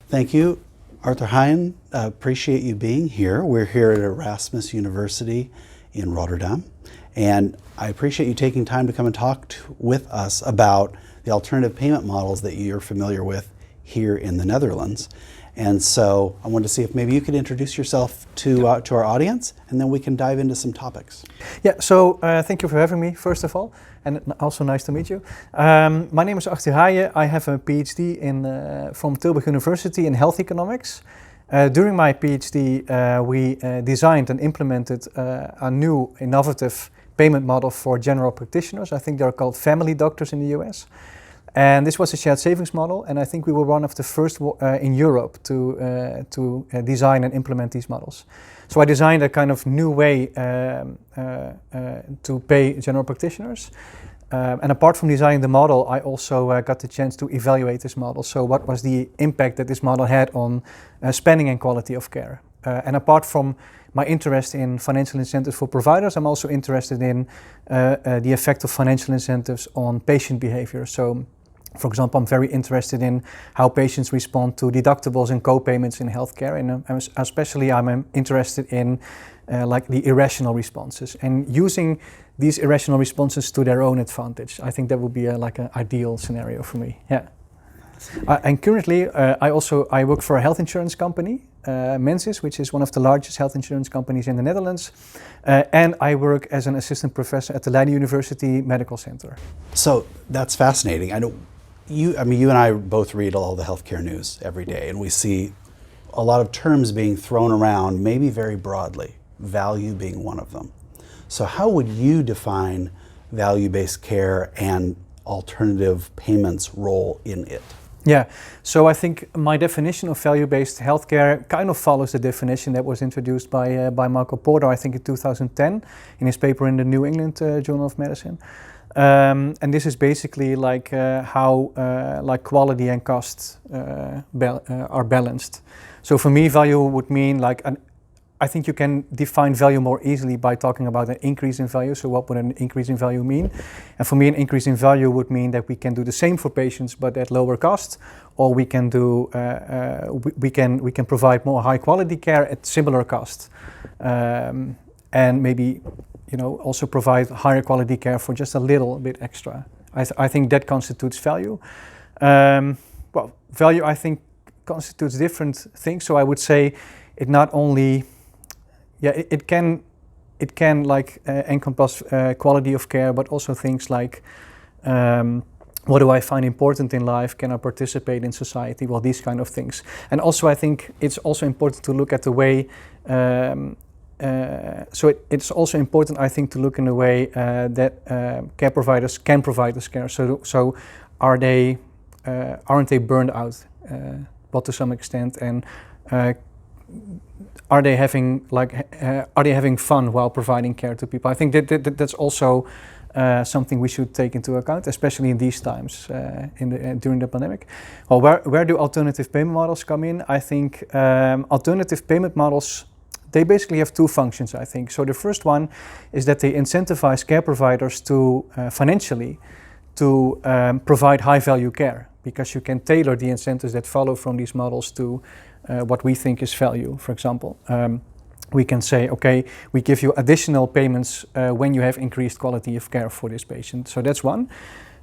Thank you, Arthur Hayen. Appreciate you being here. We're here at Erasmus University in Rotterdam, and I appreciate you taking time to come and talk with us about the alternative payment models that you're familiar with here in the Netherlands. And so I wanted to see if maybe you could introduce yourself to our audience, and then we can dive into some topics. Yeah, so thank you for having me, first of all, and also nice to meet you. My name is Arthur Hayen. I have a PhD from Tilburg University in health economics. During my PhD, we designed and implemented a new innovative payment model for general practitioners. I think they're called family doctors in the US. And this was a shared savings model, and I think we were one of the first in Europe to design and implement these models. So I designed a kind of new way to pay general practitioners. And apart from designing the model, I also got the chance to evaluate this model. So what was the impact that this model had on spending and quality of care? And apart from my interest in financial incentives for providers, I'm also interested in the effect of financial incentives on patient behavior. So, for example, I'm very interested in how patients respond to deductibles and co-payments in healthcare, and especially I'm interested in like the irrational responses and using these irrational responses to their own advantage. I think that would be like an ideal scenario for me. Yeah. And currently, I work for a health insurance company, Menzis, which is one of the largest health insurance companies in the Netherlands, and I work as an assistant professor at the Leiden University Medical Center. So that's fascinating. I know you and I both read all the healthcare news every day, and we see a lot of terms being thrown around, maybe very broadly, value being one of them. So how would you define value-based care and alternative payments role in it? Yeah, so I think my definition of value-based healthcare kind of follows the definition that was introduced by Marco Porter, I think in 2010, in his paper in the New England Journal of Medicine. And this is basically like how like quality and cost are balanced. So for me, value would mean like I think you can define value more easily by talking about an increase in value. So what would an increase in value mean? And for me, an increase in value would mean that we can do the same for patients but at lower cost, or we can do we can provide more high quality care at similar cost, and maybe also provide higher quality care for just a little bit extra. I think that constitutes value. Well, value I think constitutes different things. So I would say it not only it can like encompass quality of care, but also things like what do I find important in life? Can I participate in society? Well, these kind of things. And also I think it's also important to look at the way it's also important, I think, to look in the way that care providers can provide this care. So aren't they burned out, well, to some extent, and are they having fun while providing care to people? I think that's also something we should take into account, especially in these times during the pandemic. Well, where do alternative payment models come in? I think alternative payment models, they basically have two functions, I think. So the first one is that they incentivize care providers to financially to provide high value care, because you can tailor the incentives that follow from these models to what we think is value. For example, we can say, okay, we give you additional payments when you have increased quality of care for this patient. So that's one.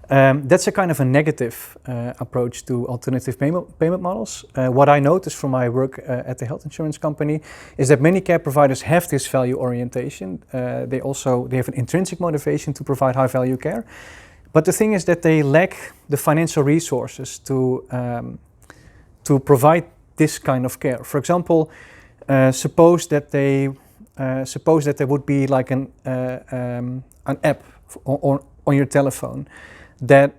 That's a kind of a negative approach to alternative payment models. What I noticed from my work at the health insurance company is that many care providers have this value orientation. They have an intrinsic motivation to provide high value care. But the thing is that they lack the financial resources to provide this kind of care. For example, suppose that there would be like an app on your telephone that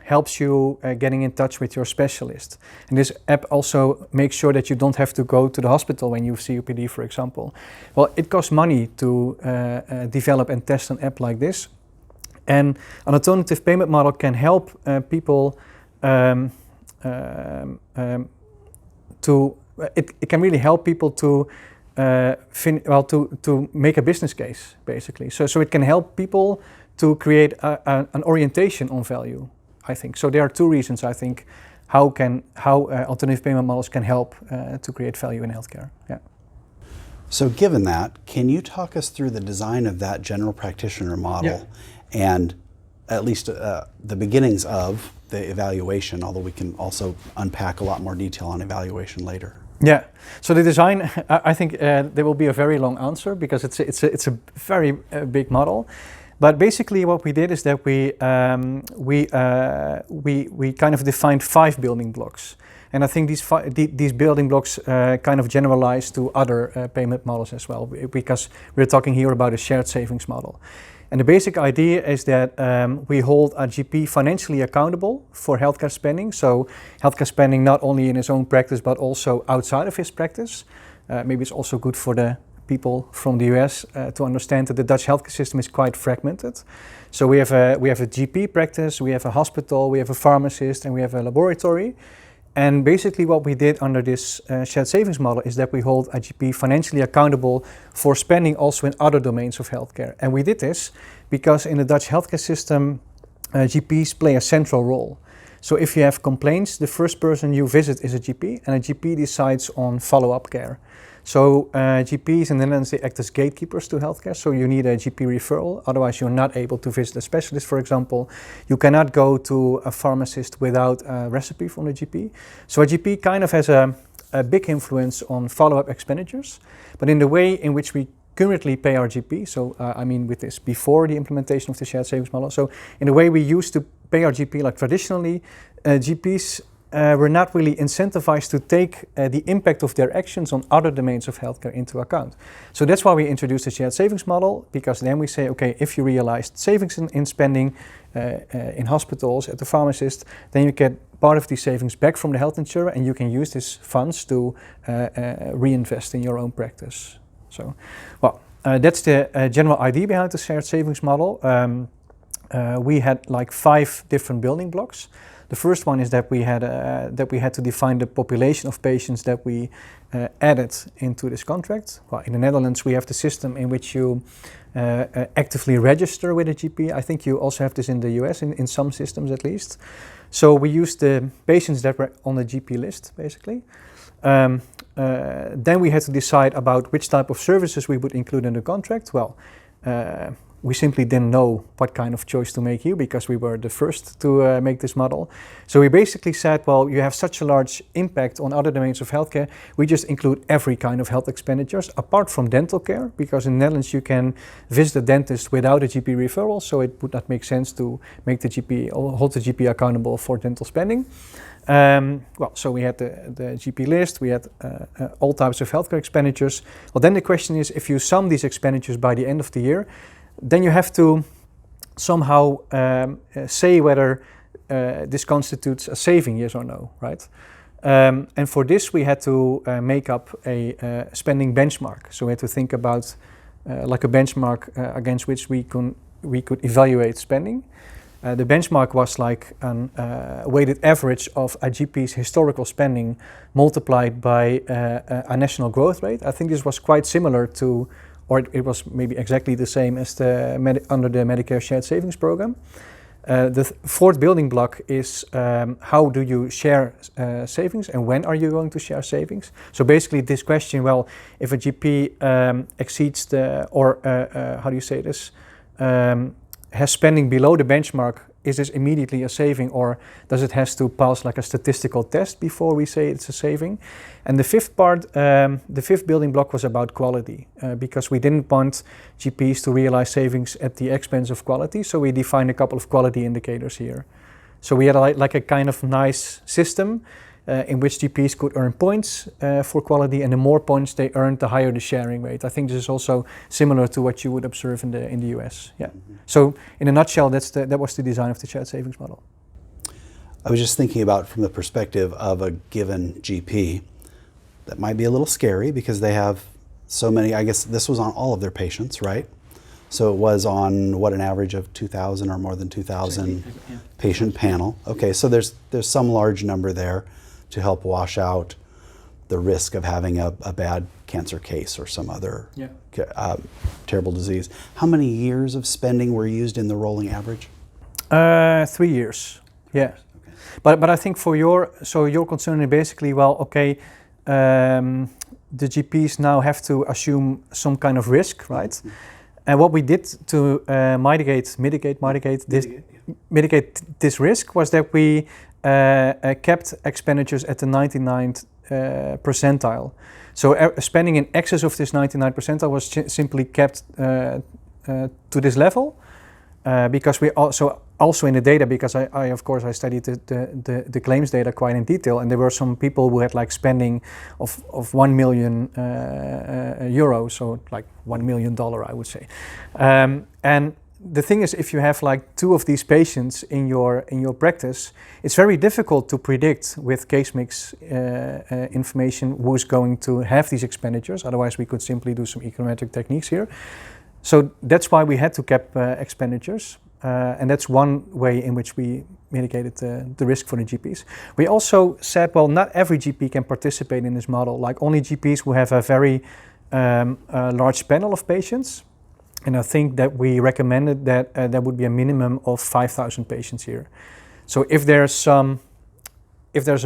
helps you getting in touch with your specialist. And this app also makes sure that you don't have to go to the hospital when you have COPD, for example. Well, it costs money to develop and test an app like this. And an alternative payment model can help people it can really help people to make a business case, basically. So it can help people to create an orientation on value, I think. So there are two reasons, I think, how alternative payment models can help to create value in healthcare. Yeah. So given that, can you talk us through the design of that general practitioner model and at least the beginnings of the evaluation, although we can also unpack a lot more detail on evaluation later? Yeah. So the design, I think there will be a very long answer because it's a very big model. But basically, what we did is that we kind of defined 5 building blocks, and I think these building blocks kind of generalize to other payment models as well, because we're talking here about a shared savings model. And the basic idea is that we hold a GP financially accountable for healthcare spending. So healthcare spending not only in his own practice, but also outside of his practice. Maybe it's also good for the people from the US to understand that the Dutch healthcare system is quite fragmented. So we have a GP practice, we have a hospital, we have a pharmacist, and we have a laboratory. And basically what we did under this shared savings model is that we hold a GP financially accountable for spending also in other domains of healthcare. And we did this because in the Dutch healthcare system, GPs play a central role. So if you have complaints, the first person you visit is a GP, and a GP decides on follow-up care. So GPs in the Netherlands, they act as gatekeepers to healthcare. So you need a GP referral, otherwise you're not able to visit a specialist, for example. You cannot go to a pharmacist without a recipe from the GP. So a GP kind of has a big influence on follow-up expenditures, but in the way in which we currently pay our GP, so I mean with this before the implementation of the shared savings model. So in the way we used to pay our GP, like traditionally, GPs were not really incentivized to take the impact of their actions on other domains of healthcare into account. So that's why we introduced the shared savings model, because then we say, okay, if you realized savings in spending in hospitals, at the pharmacist, then you get part of these savings back from the health insurer, and you can use these funds to reinvest in your own practice. So, well, that's the general idea behind the shared savings model. We had like 5 different building blocks. The first one is that we had to define the population of patients that we added into this contract. Well, in the Netherlands, we have the system in which you actively register with a GP. I think you also have this in the US, in some systems at least. So we used the patients that were on the GP list, basically. Then we had to decide about which type of services we would include in the contract. Well, we simply didn't know what kind of choice to make here because we were the first to make this model. So we basically said, well, you have such a large impact on other domains of healthcare, we just include every kind of health expenditures apart from dental care, because in the Netherlands you can visit a dentist without a GP referral, so it would not make sense to make the GP, or hold the GP accountable for dental spending. Well, so we had the GP list, we had all types of healthcare expenditures. Well, then the question is, if you sum these expenditures by the end of the year, then you have to somehow say whether this constitutes a saving, yes or no, right? And for this, we had to make up a spending benchmark. So we had to think about like a benchmark against which we could evaluate spending. The benchmark was like a weighted average of a GP's historical spending multiplied by a national growth rate. I think this was quite similar to, or it was maybe exactly the same as under the Medicare Shared Savings Program. The fourth building block is how do you share savings, and when are you going to share savings? So basically this question, well, if a GP exceeds how do you say this, has spending below the benchmark, is this immediately a saving, or does it has to pass like a statistical test before we say it's a saving? And the fifth part, the fifth building block was about quality, because we didn't want GPs to realize savings at the expense of quality, so we defined a couple of quality indicators here. So we had like a kind of nice system in which GPs could earn points for quality, and the more points they earned, the higher the sharing rate. I think this is also similar to what you would observe in the US. Yeah. Mm-hmm. So in a nutshell, that was the design of the shared savings model. I was just thinking about from the perspective of a given GP, that might be a little scary because they have so many. I guess this was on all of their patients, right? So it was on what, an average of 2,000 or more than 2,000 patient panel. Okay, so there's some large number there to help wash out the risk of having a bad cancer case or some other terrible disease. How many years of spending were used in the rolling average? 3 years, yeah. Okay. But I think for your concern is basically, well, okay, the GPs now have to assume some kind of risk, right? Mm-hmm. And what we did to mitigate this risk was that we kept expenditures at the 99th percentile. So spending in excess of this 99th percentile was simply kept to this level, because we also in the data, because I of course I studied the claims data quite in detail, and there were some people who had like spending of 1 million euros, so like $1 million I would say, and the thing is, if you have like 2 of these patients in your practice, it's very difficult to predict with case mix information who's going to have these expenditures. Otherwise, we could simply do some econometric techniques here. So that's why we had to cap expenditures, and that's one way in which we mitigated the risk for the GPs. We also said, well, not every GP can participate in this model. Like only GPs who have a very large panel of patients. And I think that we recommended that there would be a minimum of 5,000 patients here. So if there's a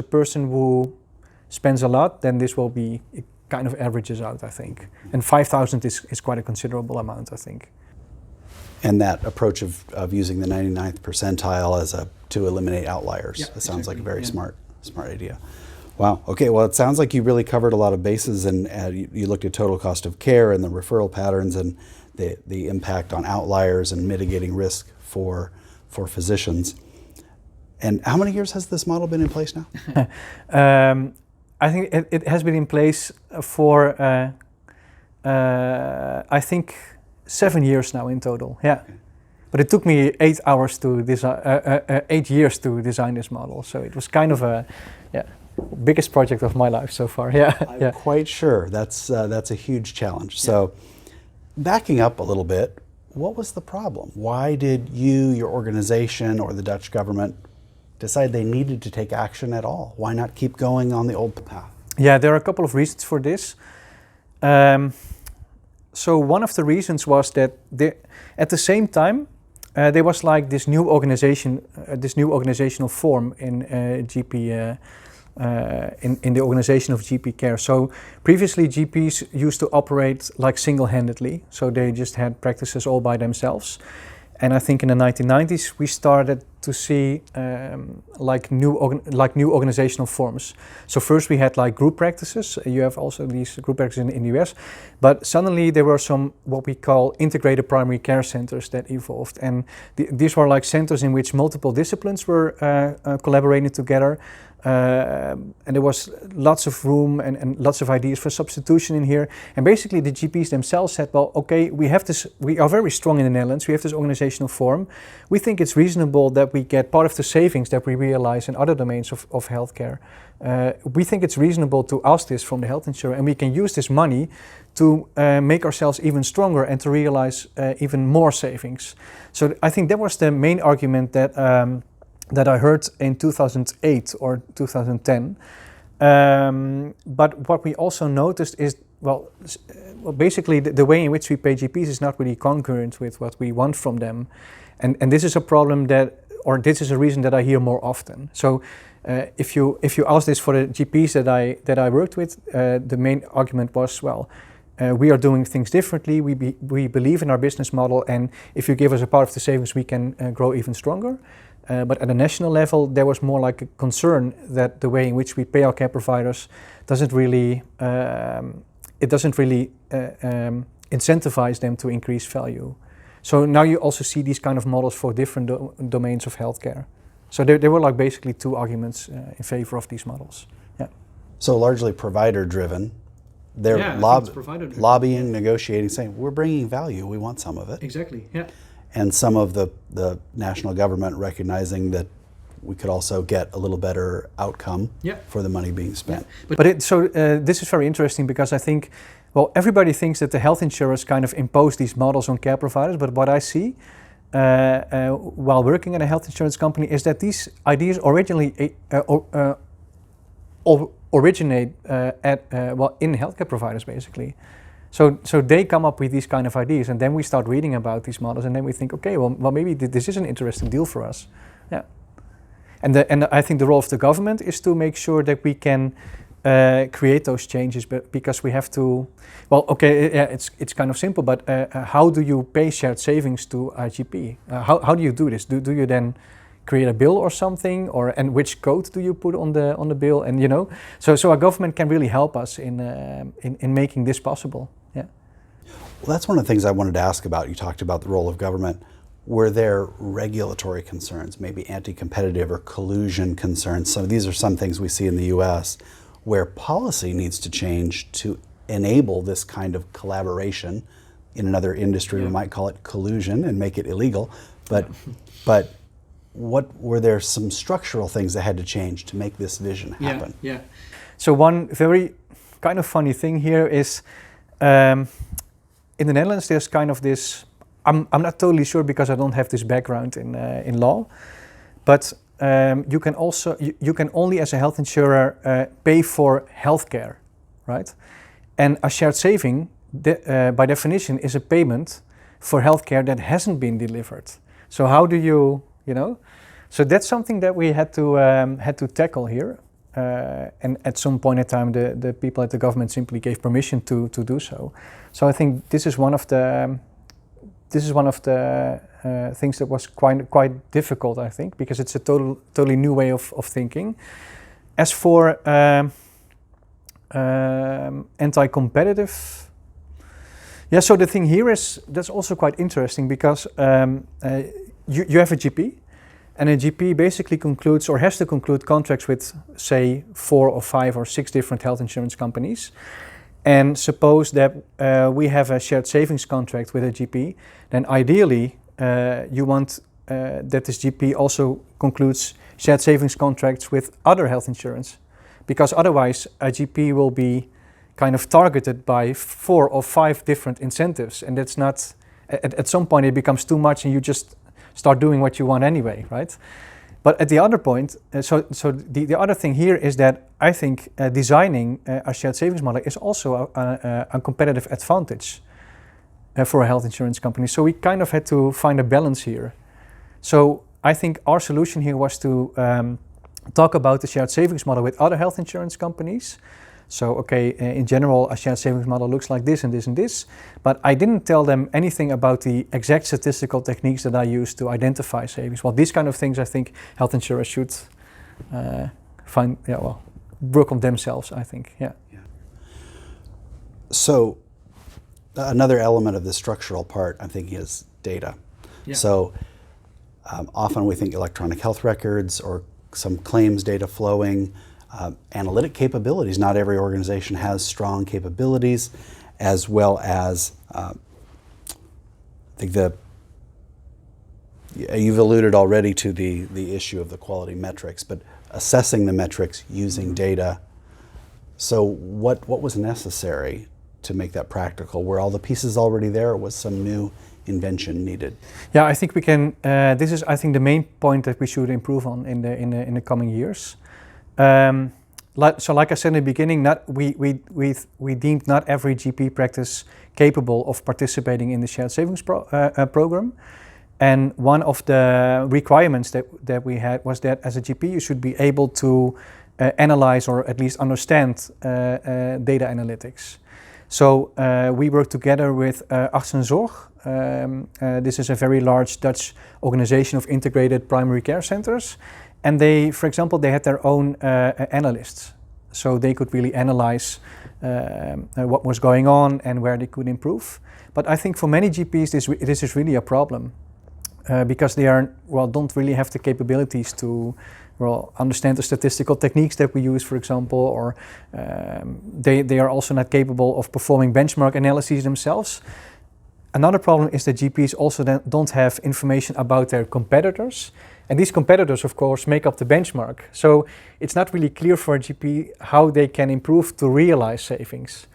person who spends a lot, then this will be, it kind of averages out, I think. And 5,000 is quite a considerable amount, I think. And that approach of using the 99th percentile to eliminate outliers, Yeah, that sounds like a very yeah. smart idea. Wow. Okay. Well, it sounds like you really covered a lot of bases, and you looked at total cost of care and the referral patterns and the impact on outliers and mitigating risk for physicians. And how many years has this model been in place now? I think it has been in place for I think 7 years now in total. Yeah. Okay. But it took me 8 hours to design, 8 years to design this model. So it was kind of a biggest project of my life so far. Yeah. I'm quite sure that's a huge challenge. Yeah. So backing up a little bit, what was the problem? Why did your organization, or the Dutch government decide they needed to take action at all? Why not keep going on the old path? Yeah, there are a couple of reasons for this. So one of the reasons was that at the same time, there was like this new organization, this new organizational form in GP, in the organization of GP care. So previously GPs used to operate like single-handedly, so they just had practices all by themselves. And I think in the 1990s we started to see like new organizational forms. So first we had like group practices. You have also these group practices in the US, but suddenly there were some what we call integrated primary care centers that evolved, and these were like centers in which multiple disciplines were collaborating together. And there was lots of room and lots of ideas for substitution in here. And basically the GPs themselves said, well, okay, we are very strong in the Netherlands, we have this organizational form. We think it's reasonable that we get part of the savings that we realize in other domains of healthcare. We think it's reasonable to ask this from the health insurer, and we can use this money to make ourselves even stronger and to realize even more savings. So I think that was the main argument that I heard in 2008 or 2010. But what we also noticed is, well basically the way in which we pay GPs is not really congruent with what we want from them. And this is a problem this is a reason that I hear more often. So if you ask this for the GPs that I worked with, the main argument was, well, we are doing things differently, we believe in our business model, and if you give us a part of the savings, we can grow even stronger. But at a national level, there was more like a concern that the way in which we pay our care providers doesn't really incentivize them to increase value. So now you also see these kind of models for different domains of healthcare. So there were like basically 2 arguments in favor of these models. Yeah. So largely provider-driven. They're lobbying, negotiating, saying, we're bringing value, we want some of it. Exactly, yeah. And some of the national government recognizing that we could also get a little better outcome for the money being spent. Yeah. This is very interesting, because I think, well, everybody thinks that the health insurers kind of impose these models on care providers, but what I see while working at a health insurance company is that these ideas originally originate in healthcare providers, basically. So they come up with these kind of ideas, and then we start reading about these models, and then we think, okay, well maybe this is an interesting deal for us. Yeah. And I think the role of the government is to make sure that we can create those changes, but because we have to, well, okay, yeah, it's kind of simple, but how do you pay shared savings to a GP? How do you do this? Do you then create a bill or something, and which code do you put on the bill? And so our government can really help us in making this possible. Yeah. Well, that's one of the things I wanted to ask about. You talked about the role of government. Were there regulatory concerns, maybe anti-competitive or collusion concerns? So these are some things we see in the U.S. where policy needs to change to enable this kind of collaboration. In another industry, we might call it collusion and make it illegal. But what were there some structural things that had to change to make this vision happen? Yeah. So one very kind of funny thing here is in the Netherlands there's kind of this. I'm not totally sure because I don't have this background in law, but you can only as a health insurer pay for healthcare, right? And a shared saving, by definition, is a payment for healthcare that hasn't been delivered. So how do you know? So that's something that we had to tackle here. And at some point in time, the people at the government simply gave permission to do so. So I think this is one of the things that was quite difficult, I think, because it's a totally new way of thinking. As for anti-competitive, so the thing here is that's also quite interesting because you have a GP, and a GP basically concludes or has to conclude contracts with, say, 4 or 5 or 6 different health insurance companies. And suppose that we have a shared savings contract with a GP, then ideally you want that this GP also concludes shared savings contracts with other health insurance, because otherwise a GP will be kind of targeted by 4 or 5 different incentives, and that's not, at some point it becomes too much and you just start doing what you want anyway, right? But at the other point, so the other thing here is that I think designing a shared savings model is also a competitive advantage for a health insurance company. So we kind of had to find a balance here. So I think our solution here was to talk about the shared savings model with other health insurance companies. So, okay, in general, a shared savings model looks like this and this and this, but I didn't tell them anything about the exact statistical techniques that I use to identify savings. Well, these kind of things I think health insurers should work on themselves, I think, yeah. So, another element of the structural part, I'm thinking, is data. Yeah. So, often we think electronic health records or some claims data flowing. Analytic capabilities. Not every organization has strong capabilities, as well as I think you've alluded already to the issue of the quality metrics, but assessing the metrics using data. So what was necessary to make that practical? Were all the pieces already there, or was some new invention needed? Yeah, I think we can. This is, I think, the main point that we should improve on in the coming years. Like I said in the beginning, we deemed not every GP practice capable of participating in the shared savings program. And one of the requirements that we had was that as a GP you should be able to analyze or at least understand data analytics. So we worked together with Artsen. This is a very large Dutch organization of integrated primary care centers. And they, for example, they had their own analysts. So they could really analyze what was going on and where they could improve. But I think for many GPs this is really a problem because they don't really have the capabilities to understand the statistical techniques that we use, for example, or they are also not capable of performing benchmark analyses themselves. Another problem is that GPs also don't have information about their competitors. And these competitors, of course, make up the benchmark. So it's not really clear for a GP how they can improve to realize savings.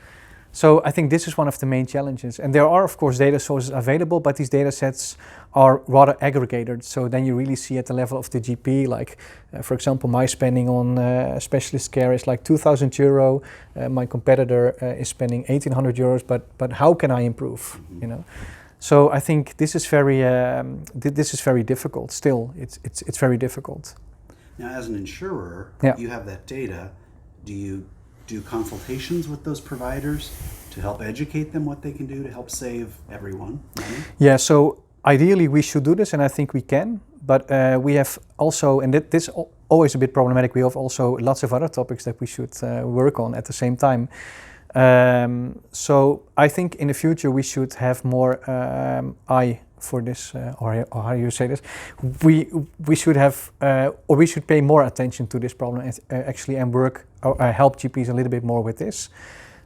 So I think this is one of the main challenges. And there are, of course, data sources available, but these data sets are rather aggregated. So then you really see at the level of the GP, like, for example, my spending on specialist care is like €2,000. My competitor is spending €1,800. But how can I improve? You know. So I think this is very difficult. Still, it's very difficult. Now, as an insurer, Yeah. you have that data. Do you do consultations with those providers to help educate them what they can do to help save everyone money? Yeah, so ideally we should do this, and I think we can, but we have also, and this always a bit problematic, we have also lots of other topics that we should work on at the same time. So I think in the future we should have more eye for this, or how you say this. We should have, or we should pay more attention to this problem actually, and work help GPs a little bit more with this.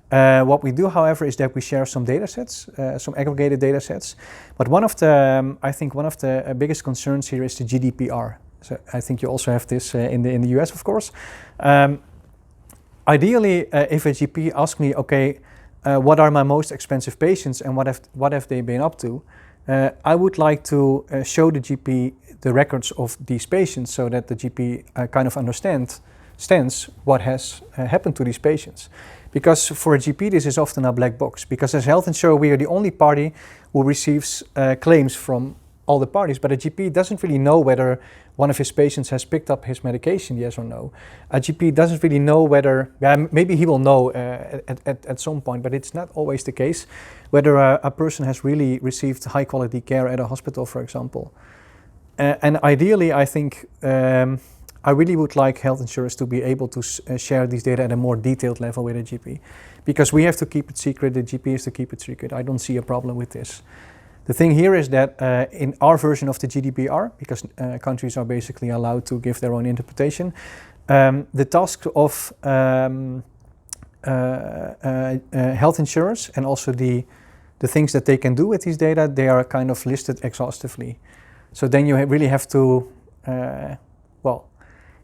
What we do, however, is that we share some data sets, some aggregated data sets. But one of the, I think one of the biggest concerns here is the GDPR. So I think you also have this in the US, of course. Ideally, if a GP asks me, okay, what are my most expensive patients and what have they been up to, I would like to show the GP the records of these patients so that the GP kind of understands what has happened to these patients. Because for a GP, this is often a black box. Because as health insurer, we are the only party who receives claims from all the parties. But a GP doesn't really know whether one of his patients has picked up his medication, yes or no. A GP doesn't really know whether, maybe he will know at some point, but it's not always the case, whether a person has really received high quality care at a hospital, for example. And ideally, I think, I really would like health insurers to be able to share these data at a more detailed level with a GP. Because we have to keep it secret, the GP has to keep it secret. I don't see a problem with this. The thing here is that in our version of the GDPR, because countries are basically allowed to give their own interpretation, the task of health insurers and also the things that they can do with these data, they are kind of listed exhaustively. So then you really have to,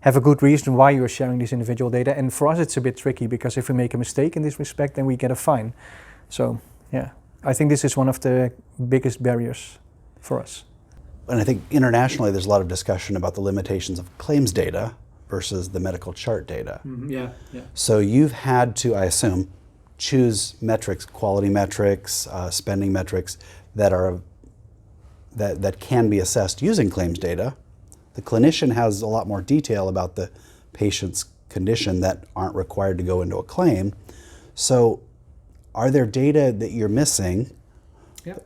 have a good reason why you're sharing these individual data. And for us, it's a bit tricky because if we make a mistake in this respect, then we get a fine. So, yeah, I think this is one of the biggest barriers for us. And I think internationally, there's a lot of discussion about the limitations of claims data versus the medical chart data. Yeah. So you've had to, I assume, choose metrics, quality metrics, spending metrics that can be assessed using claims data. The clinician has a lot more detail about the patient's condition that aren't required to go into a claim. So are there data that you're missing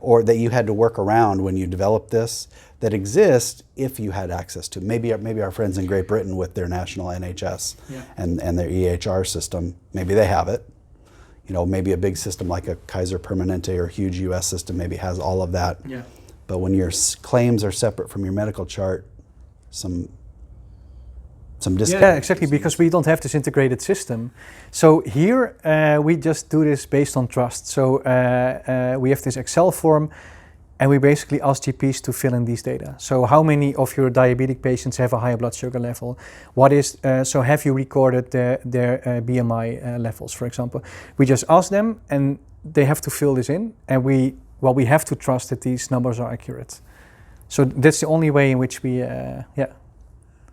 or that you had to work around when you developed this that exist if you had access to? Maybe our friends in Great Britain with their national NHS and their EHR system, maybe they have it. You know, maybe a big system like a Kaiser Permanente or a huge US system maybe has all of that. Yeah. But when your claims are separate from your medical chart, some disconnect. Yeah, exactly, because we don't have this integrated system. So here we just do this based on trust. So we have this Excel form and we basically ask GPs to fill in these data. So how many of your diabetic patients have a higher blood sugar level? What is, so have you recorded their BMI levels, for example? We just ask them and they have to fill this in, and we have to trust that these numbers are accurate. So that's the only way in which we,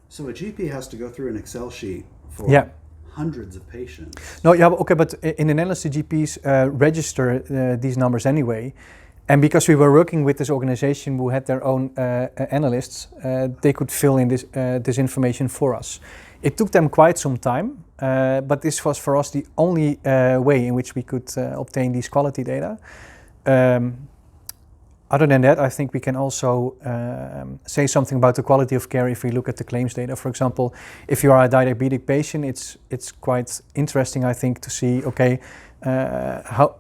So a GP has to go through an Excel sheet for hundreds of patients. No, yeah, okay, but in the Analyst, the GPs register these numbers anyway. And because we were working with this organization who had their own analysts, they could fill in this information for us. It took them quite some time, but this was for us the only way in which we could obtain these quality data. Other than that, I think we can also say something about the quality of care if we look at the claims data. For example, if you are a diabetic patient, it's quite interesting, I think, to see, okay,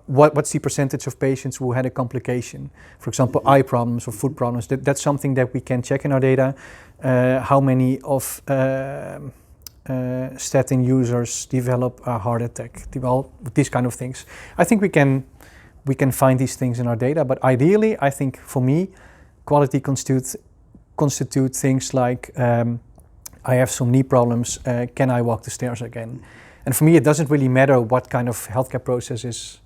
what's the percentage of patients who had a complication? For example, eye problems or foot problems. That's something that we can check in our data. How many of statin users develop a heart attack? Well, these kind of things. I think we can find these things in our data, but ideally, I think for me, quality constitute things like, I have some knee problems, can I walk the stairs again? And for me, it doesn't really matter what kind of healthcare process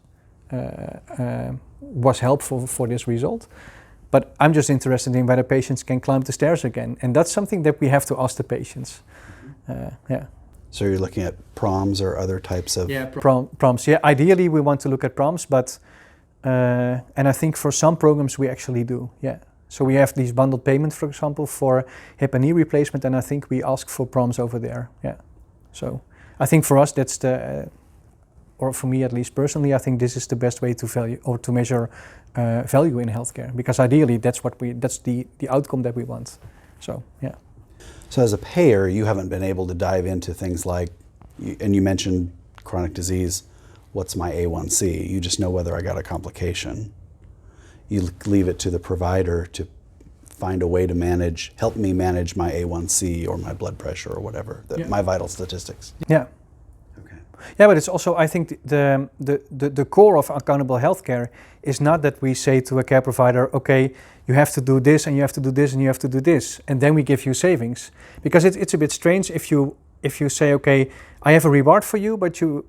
was helpful for this result, but I'm just interested in whether patients can climb the stairs again, and that's something that we have to ask the patients. So you're looking at PROMs or other types of... PROMs. Yeah, ideally we want to look at PROMs, but and I think for some programs we actually do. Yeah. So we have these bundled payments, for example, for hip and knee replacement, and I think we ask for prompts over there. Yeah. So I think for us that's the, or for me at least personally, I think this is the best way to value or to measure value in healthcare, because ideally that's the outcome that we want. So yeah. So as a payer, you haven't been able to dive into things like, and you mentioned chronic disease, what's my A1C? You just know whether I got a complication. You leave it to the provider to find a way to help me manage my A1C or my blood pressure or whatever, my vital statistics. Yeah. Okay. Yeah, but it's also, I think the core of accountable healthcare is not that we say to a care provider, okay, you have to do this and you have to do this and you have to do this, and then we give you savings. Because it's a bit strange if you say, okay, I have a reward for you, but you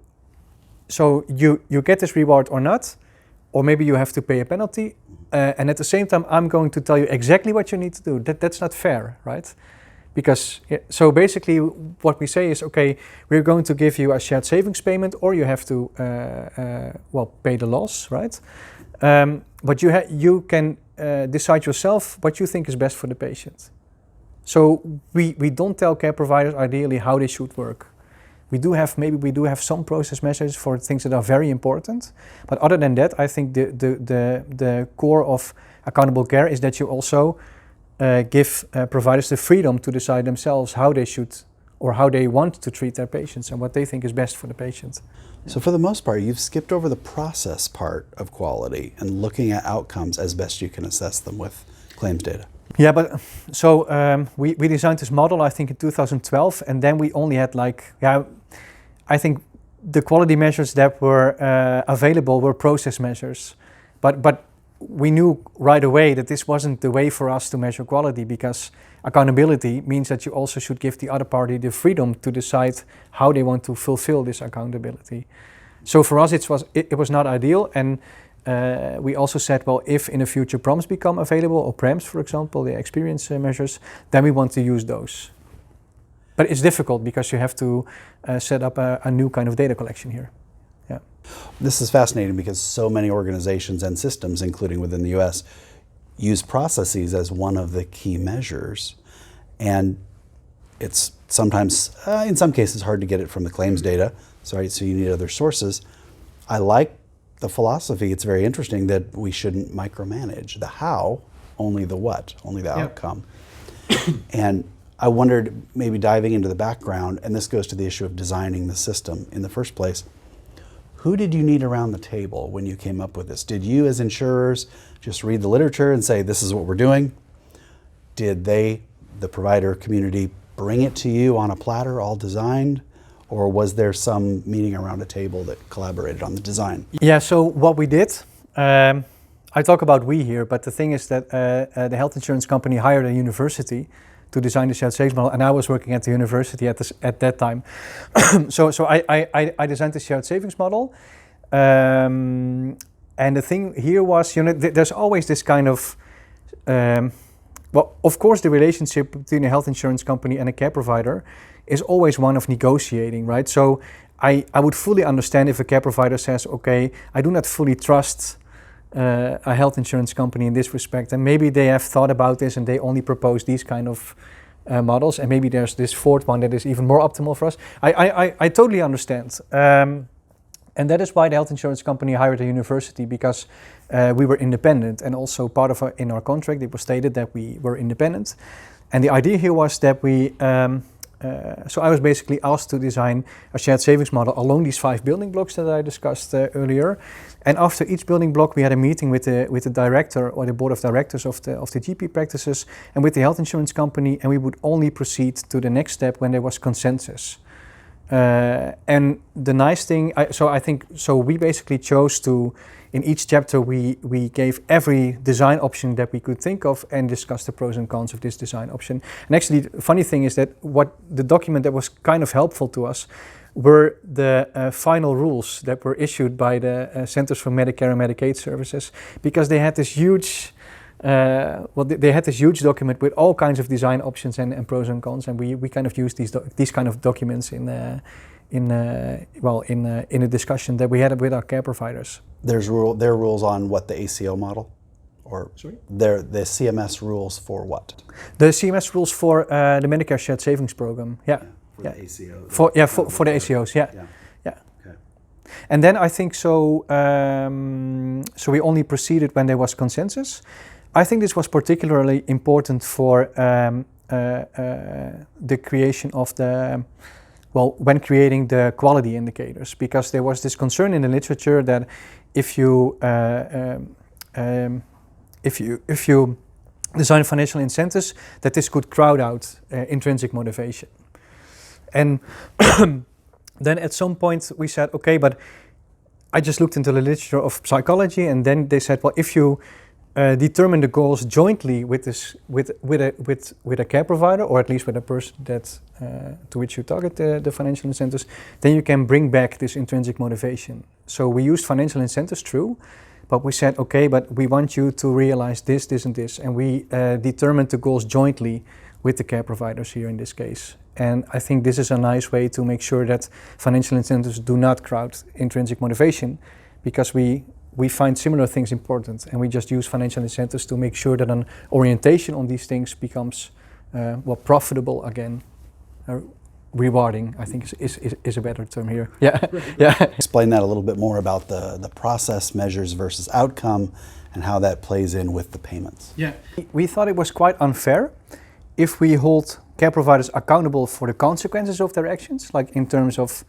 get this reward or not, or maybe you have to pay a penalty, and at the same time I'm going to tell you exactly what you need to do. That's not fair, right? Because so basically what we say is, okay, we're going to give you a shared savings payment, or you have to pay the loss, right? But you can decide yourself what you think is best for the patient. So we don't tell care providers ideally how they should work. We do have some process measures for things that are very important, but other than that, I think the core of accountable care is that you also give providers the freedom to decide themselves how they should or how they want to treat their patients and what they think is best for the patient. So for the most part, you've skipped over the process part of quality and looking at outcomes as best you can assess them with claims data. Yeah, but so we designed this model, I think, in 2012, and then we only had I think the quality measures that were available were process measures, but we knew right away that this wasn't the way for us to measure quality, because accountability means that you also should give the other party the freedom to decide how they want to fulfill this accountability. So for us, it was not ideal, and we also said, well, if in the future prompts become available, or PRAMs, for example, the experience measures, then we want to use those. But it's difficult because you have to set up a new kind of data collection here. Yeah. This is fascinating because so many organizations and systems, including within the US, use processes as one of the key measures. And it's sometimes, in some cases, hard to get it from the claims data. So you need other sources. I like the philosophy. It's very interesting that we shouldn't micromanage the how, only the what, only the outcome. And I wondered, maybe diving into the background, and this goes to the issue of designing the system in the first place, who did you need around the table when you came up with this? Did you as insurers just read the literature and say, this is what we're doing? Did the provider community, bring it to you on a platter, all designed? Or was there some meeting around a table that collaborated on the design? Yeah, so what we did, I talk about we here, but the thing is that the health insurance company hired a university to design the shared savings model, and I was working at the university at that time. so I designed the shared savings model, and the thing here was, there's always this kind of, of course, the relationship between a health insurance company and a care provider is always one of negotiating, right? So I would fully understand if a care provider says, okay, I do not fully trust a health insurance company in this respect, and maybe they have thought about this and they only propose these kind of models, and maybe there's this fourth one that is even more optimal for us. I totally understand, and that is why the health insurance company hired a university, because we were independent, and also part of in our contract it was stated that we were independent, and the idea here was that we so I was basically asked to design a shared savings model along these 5 building blocks that I discussed earlier. And after each building block, we had a meeting with the director or the board of directors of the GP practices and with the health insurance company, and we would only proceed to the next step when there was consensus. And the nice thing, so we basically chose to, in each chapter, we gave every design option that we could think of and discussed the pros and cons of this design option. And actually, the funny thing is that what the document that was kind of helpful to us were the final rules that were issued by the Centers for Medicare and Medicaid Services, because they had this huge they had this huge document with all kinds of design options and pros and cons, and we kind of used these kind of documents in a discussion that we had with our care providers. There are rules on what the ACO model Or Sorry? the CMS rules for what? The CMS rules for the Medicare Shared Savings Program. Yeah. For the ACO. For the ACOs. Yeah. Yeah. Yeah. Okay. And then I think so. So we only proceeded when there was consensus. I think this was particularly important for the creation of when creating the quality indicators, because there was this concern in the literature that if you design financial incentives, that this could crowd out intrinsic motivation. And then at some point we said, okay, but I just looked into the literature of psychology, and then they said, well, if you determine the goals jointly with a care provider, or at least with a person that to which you target the financial incentives, then you can bring back this intrinsic motivation. So we used financial incentives, true, but we said, okay, but we want you to realize this, this, and this, and we determined the goals jointly with the care providers here in this case. And I think this is a nice way to make sure that financial incentives do not crowd intrinsic motivation, because we find similar things important, and we just use financial incentives to make sure that an orientation on these things becomes profitable again, rewarding, I think is a better term here. Yeah, yeah. Explain that a little bit more about the process measures versus outcome and how that plays in with the payments. Yeah. We thought it was quite unfair if we hold care providers accountable for the consequences of their actions, like in terms of,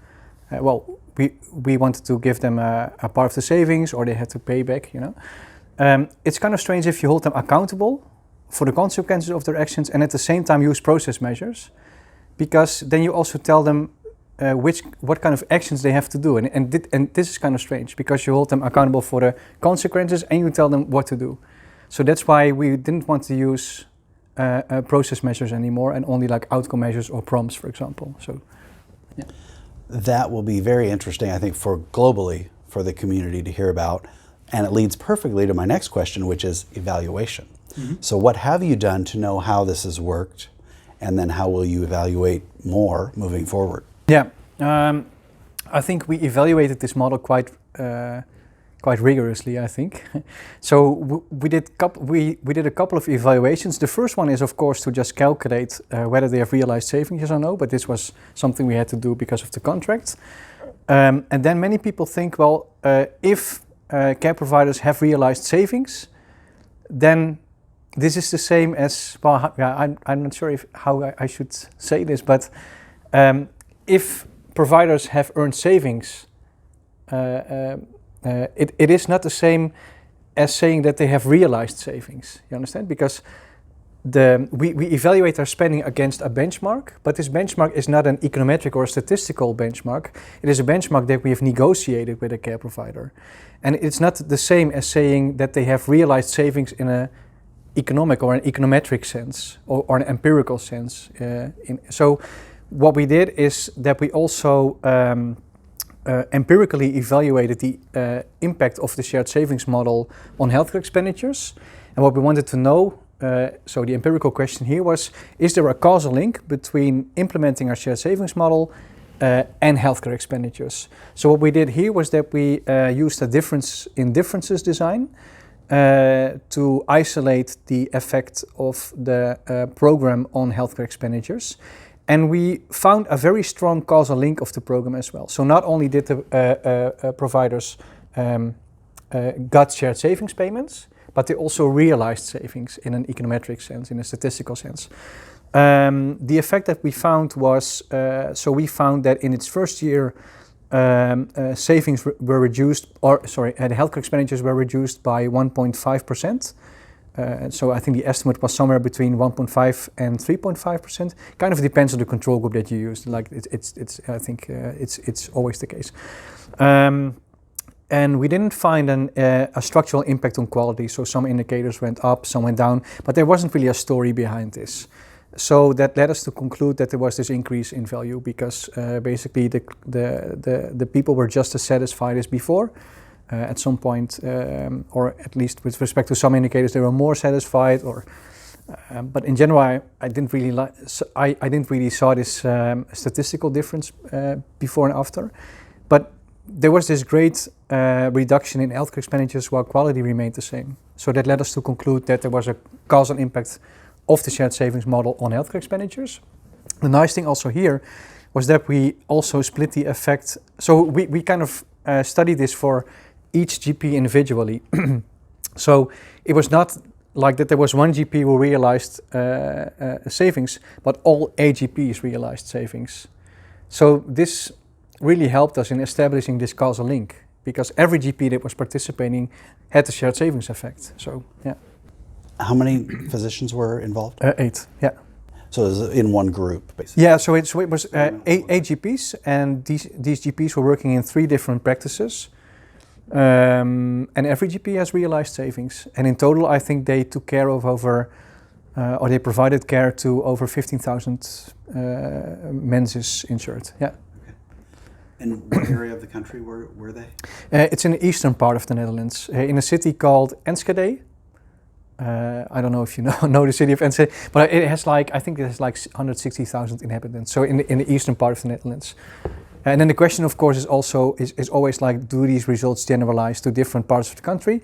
we wanted to give them a part of the savings, or they had to pay back, It's kind of strange if you hold them accountable for the consequences of their actions and at the same time use process measures, because then you also tell them what kind of actions they have to do. And this is kind of strange, because you hold them accountable for the consequences and you tell them what to do. So that's why we didn't want to use process measures anymore, and only like outcome measures or prompts, for example. So, yeah. That will be very interesting, I think, globally for the community to hear about. And it leads perfectly to my next question, which is evaluation. Mm-hmm. So what have you done to know how this has worked, and then how will you evaluate more moving forward? Yeah, I think we evaluated this model quite rigorously, I think. So we did a couple of evaluations. The first one is, of course, to just calculate whether they have realized savings, yes or no, but this was something we had to do because of the contract. And then many people think, well, if care providers have realized savings, then this is the same as, I'm not sure how I should say this, but if providers have earned savings, it is not the same as saying that they have realized savings. You understand? Because we evaluate our spending against a benchmark, but this benchmark is not an econometric or statistical benchmark. It is a benchmark that we have negotiated with a care provider. And it's not the same as saying that they have realized savings in an economic or an econometric sense, or an empirical sense. So what we did is that we also empirically evaluated the impact of the shared savings model on healthcare expenditures. And what we wanted to know, so the empirical question here was, is there a causal link between implementing our shared savings model and healthcare expenditures? So what we did here was that we used a difference in differences design to isolate the effect of the program on healthcare expenditures. And we found a very strong causal link of the program as well. So not only did the providers got shared savings payments, but they also realized savings in an econometric sense, in a statistical sense. The effect that we found was, we found that in its first year, savings were reduced, the healthcare expenditures were reduced by 1.5%. So I think the estimate was somewhere between 1.5 and 3.5%. Kind of depends on the control group that you use. Like it's always the case. And we didn't find a structural impact on quality. So some indicators went up, some went down, but there wasn't really a story behind this. So that led us to conclude that there was this increase in value, because basically the people were just as satisfied as before. At some point, or at least with respect to some indicators, they were more satisfied. But in general, I didn't really saw this statistical difference before and after. But there was this great reduction in healthcare expenditures while quality remained the same. So that led us to conclude that there was a causal impact of the shared savings model on healthcare expenditures. The nice thing also here was that we also split the effect. So we kind of studied this for each GP individually. So it was not like that there was one GP who realized savings, but all AGPs realized savings. So this really helped us in establishing this causal link, because every GP that was participating had the shared savings effect. So, yeah. How many physicians were involved? 8, yeah. So it was in one group, basically? Yeah, so it was eight GPs, and these GPs were working in 3 different practices. And every GP has realized savings. And in total, I think they took care of or they provided care to over 15,000 Menzis insured. Yeah. Okay. And what area of the country were they? It's in the eastern part of the Netherlands, in a city called Enschede. I don't know if you know the city of Enschede, but it has I think it has 160,000 inhabitants. So in the eastern part of the Netherlands. And then the question, of course, is always do these results generalize to different parts of the country?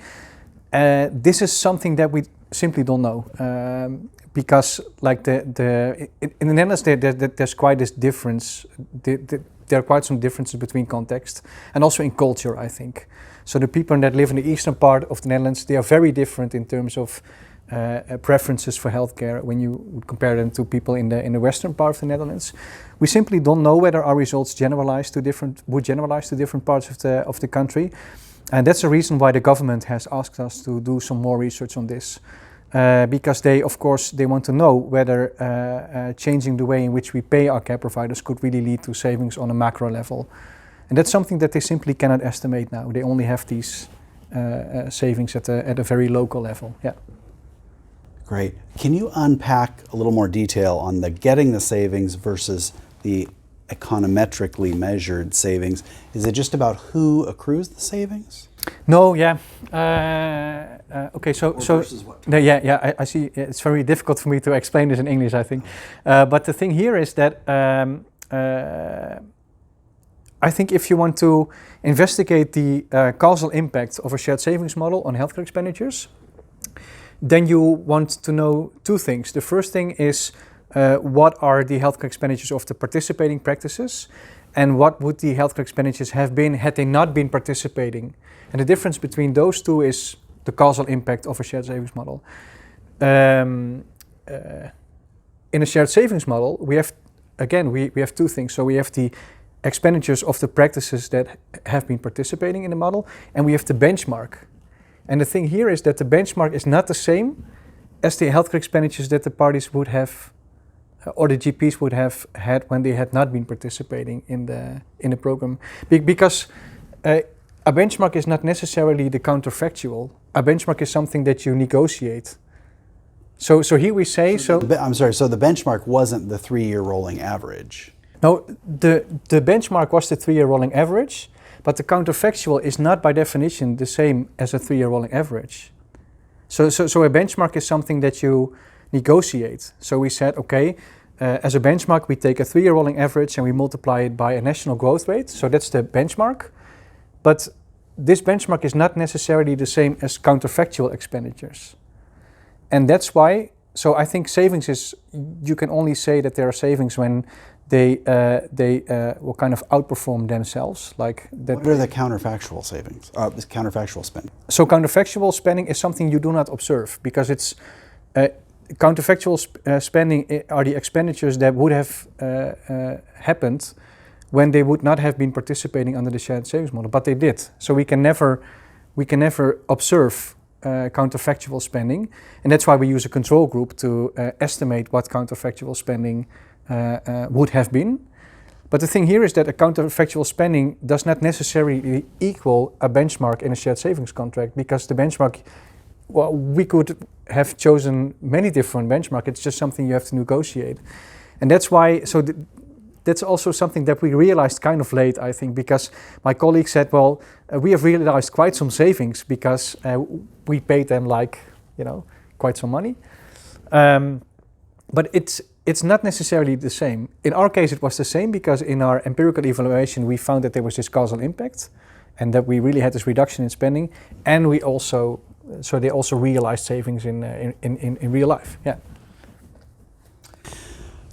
This is something that we simply don't know, because in the Netherlands there's quite this difference. There are quite some differences between context and also in culture, I think. So the people that live in the eastern part of the Netherlands, they are very different in terms of preferences for healthcare when you would compare them to people in the western part of the Netherlands. We simply don't know whether our results would generalize to different parts of the country, and that's the reason why the government has asked us to do some more research on this, because they want to know whether changing the way in which we pay our care providers could really lead to savings on a macro level, and that's something that they simply cannot estimate now. They only have these savings at a very local level. Yeah. Great. Can you unpack a little more detail on the getting the savings versus the econometrically measured savings? Is it just about who accrues the savings? No, yeah. Okay, so versus what? No, yeah. I see. It's very difficult for me to explain this in English, I think. But the thing here is that I think if you want to investigate the causal impact of a shared savings model on healthcare expenditures, then you want to know 2 things. The first thing is what are the healthcare expenditures of the participating practices, and what would the healthcare expenditures have been had they not been participating. And the difference between those 2 is the causal impact of a shared savings model. In a shared savings model, we have 2 things. So we have the expenditures of the practices that have been participating in the model, and we have the benchmark. And the thing here is that the benchmark is not the same as the healthcare expenditures that the parties would have, or the GPs would have had when they had not been participating in the program. Because a benchmark is not necessarily the counterfactual. A benchmark is something that you negotiate. So here we say I'm sorry. So the benchmark wasn't the 3-year rolling average. No, the benchmark was the 3-year rolling average. But the counterfactual is not by definition the same as a 3-year rolling average. So a benchmark is something that you negotiate. So we said, okay, as a benchmark, we take a 3-year rolling average and we multiply it by a national growth rate. So that's the benchmark. But this benchmark is not necessarily the same as counterfactual expenditures. And that's why, so I think savings is, you can only say that there are savings when they will kind of outperform themselves. Like that. What are the counterfactual savings? Counterfactual spending. So counterfactual spending is something you do not observe, because it's counterfactual spending are the expenditures that would have happened when they would not have been participating under the shared savings model, but they did. So we can never observe counterfactual spending, and that's why we use a control group to estimate what counterfactual spending would have been. But the thing here is that a counterfactual spending does not necessarily equal a benchmark in a shared savings contract, because the benchmark, well, we could have chosen many different benchmarks. It's just something you have to negotiate. And that's why, that's also something that we realized kind of late, I think, because my colleague said, well, we have realized quite some savings because we paid them quite some money. But it's not necessarily the same. In our case, it was the same because in our empirical evaluation, we found that there was this causal impact and that we really had this reduction in spending. And we also, so they also realized savings in real life. Yeah.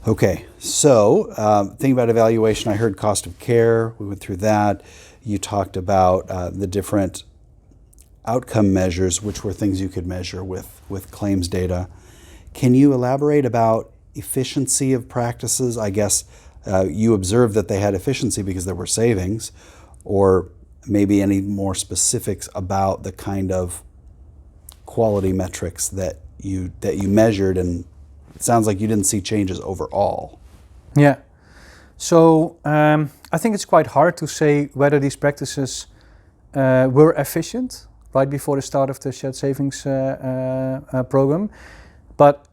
Okay, so thinking about evaluation, I heard cost of care. We went through that. You talked about the different outcome measures, which were things you could measure with claims data. Can you elaborate about efficiency of practices? I guess you observed that they had efficiency because there were savings, or maybe any more specifics about the kind of quality metrics that you measured, and it sounds like you didn't see changes overall. Yeah. So I think it's quite hard to say whether these practices were efficient right before the start of the shared savings program, but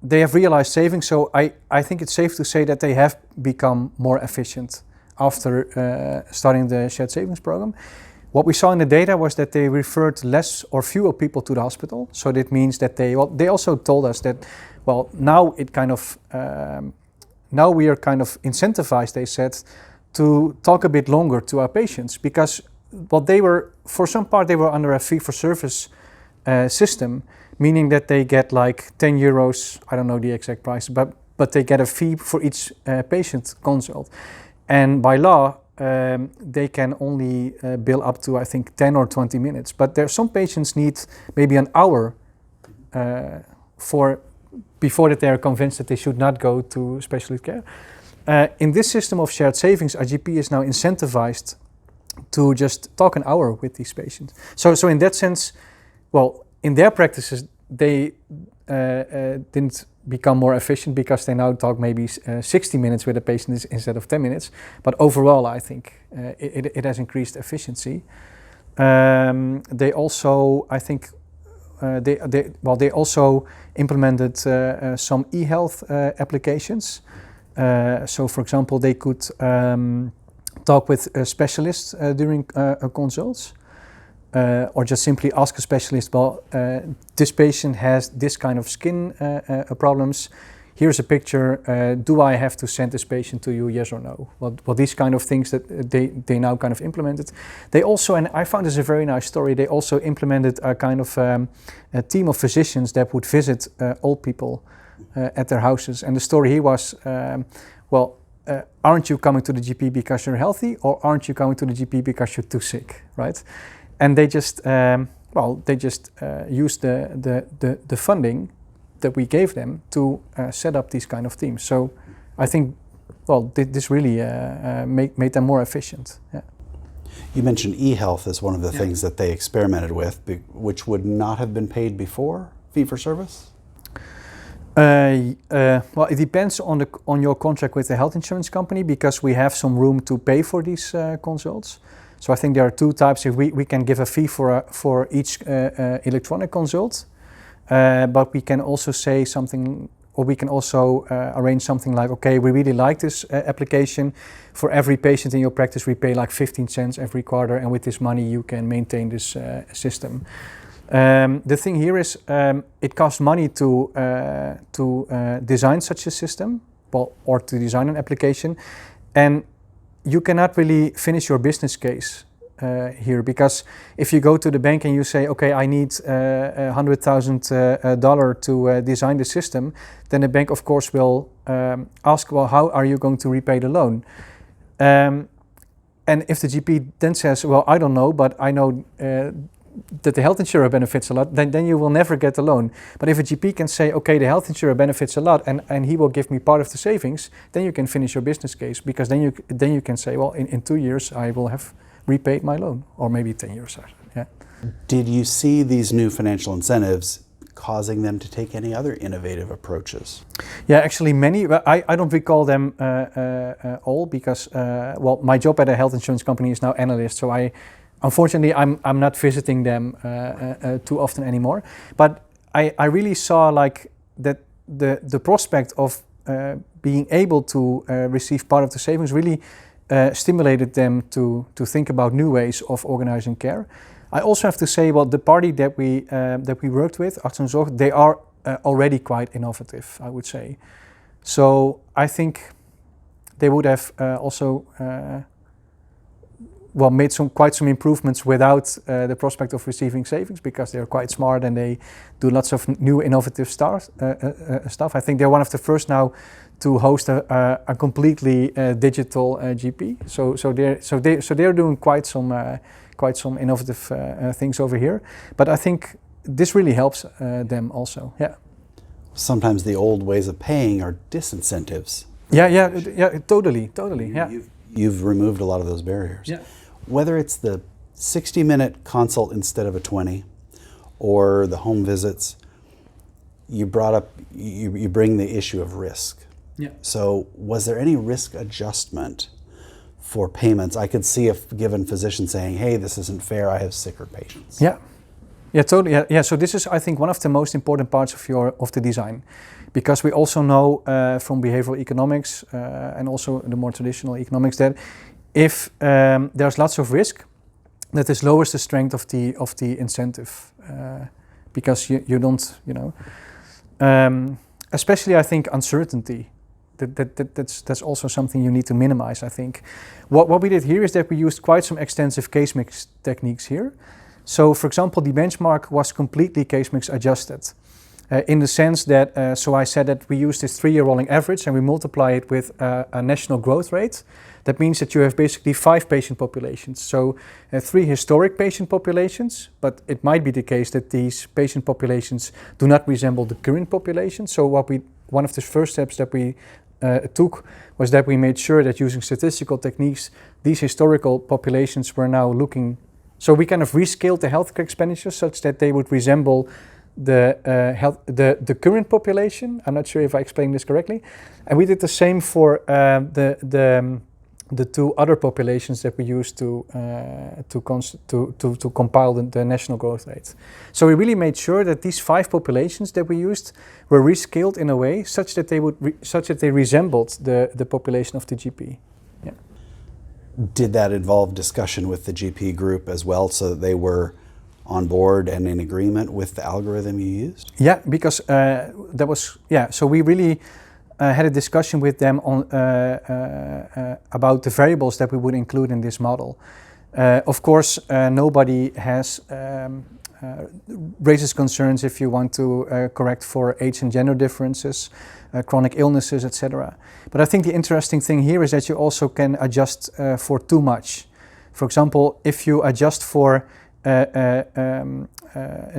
they have realized savings. So I think it's safe to say that they have become more efficient after starting the shared savings program. What we saw in the data was that they referred less or fewer people to the hospital. So that means that they also told us that, well, now it kind of, now we are kind of incentivized, they said, to talk a bit longer to our patients, because what they were, for some part, they were under a fee-for-service system, meaning that they get like 10 euros, I don't know the exact price, but they get a fee for each patient consult. And by law, they can only bill up to, I think, 10 or 20 minutes. But there are some patients need maybe an hour before that they are convinced that they should not go to specialist care. In this system of shared savings, our GP is now incentivized to just talk an hour with these patients. So in that sense, well, in their practices, they didn't become more efficient because they now talk maybe 60 minutes with a patient instead of 10 minutes. But overall, I think it has increased efficiency. They also, I think, they also implemented some e-health applications. So, for example, they could talk with specialists during consults. Or just simply ask a specialist, well, this patient has this kind of skin problems. Here's a picture. Do I have to send this patient to you, yes or no? Well, these kind of things that they now kind of implemented. They also, and I found this a very nice story, they also implemented a kind of a team of physicians that would visit old people at their houses. And the story here was, aren't you coming to the GP because you're healthy, or aren't you coming to the GP because you're too sick, right? And they just, used the funding that we gave them to set up these kind of teams. So I think, well, this really made them more efficient. Yeah. You mentioned e-health as one of the things that they experimented with, which would not have been paid before, fee for service? Well, it depends on your contract with the health insurance company, because we have some room to pay for these consults. So I think there are two types. If we can give a fee for each electronic consult, but we can also say something, or we can also arrange something like, okay, we really like this application. For every patient in your practice, we pay like 15 cents every quarter, and with this money you can maintain this system. The thing here is, it costs money to design such a system, or to design an application, and you cannot really finish your business case here, because if you go to the bank and you say, okay, I need $100,000 to design the system, then the bank, of course, will ask, well, how are you going to repay the loan? And if the GP then says, well, I don't know, but I know that the health insurer benefits a lot, then you will never get the loan. But if a GP can say, okay, the health insurer benefits a lot, and he will give me part of the savings, then you can finish your business case, because then you can say, well, in 2 years I will have repaid my loan, or maybe 10 years. Yeah. Did you see these new financial incentives causing them to take any other innovative approaches? Yeah, actually many. I don't recall them all, because well, my job at a health insurance company is now Analyst, so unfortunately, I'm not visiting them too often anymore. But I really saw like that the prospect of being able to receive part of the savings really stimulated them to think about new ways of organizing care. I also have to say, well, the party that we worked with, Arts en Zorg, they are already quite innovative, I would say. So I think they would have also made quite some improvements without the prospect of receiving savings, because they're quite smart and they do lots of new innovative stuff. I think they're one of the first now to host a completely digital GP. So they're doing quite some innovative things over here. But I think this really helps them also. Yeah. Sometimes the old ways of paying are disincentives. Yeah, totally. Yeah. You've removed a lot of those barriers. Yeah. Whether it's the 60-minute consult instead of a 20, or the home visits, you bring the issue of risk. Yeah. So was there any risk adjustment for payments? I could see a given physician saying, hey, this isn't fair, I have sicker patients. Yeah, totally. Yeah. So this is, I think, one of the most important parts of the design, because we also know from behavioral economics and also the more traditional economics that if there's lots of risk, that this lowers the strength of the incentive, because you don't, especially I think uncertainty. That's also something you need to minimize. I think what we did here is that we used quite some extensive case mix techniques here. So, for example, the benchmark was completely case mix adjusted, in the sense that, so I said that we use this 3-year rolling average and we multiply it with a national growth rate. That means that you have basically 5 patient populations. So 3 historic patient populations, but it might be the case that these patient populations do not resemble the current population. So one of the first steps that we took was that we made sure that using statistical techniques, these historical populations were now looking. So we kind of rescaled the healthcare expenditures such that they would resemble the current population. I'm not sure if I explained this correctly. And we did the same for the 2 other populations that we used to compile the national growth rate. So we really made sure that these 5 populations that we used were rescaled in a way such that they resembled the population of the GP. Yeah. Did that involve discussion with the GP group as well, so that they were on board and in agreement with the algorithm you used? Yeah, because so we really had a discussion with them on about the variables that we would include in this model. Of course, nobody raises concerns if you want to correct for age and gender differences, chronic illnesses, etc. But I think the interesting thing here is that you also can adjust for too much. For example, if you adjust for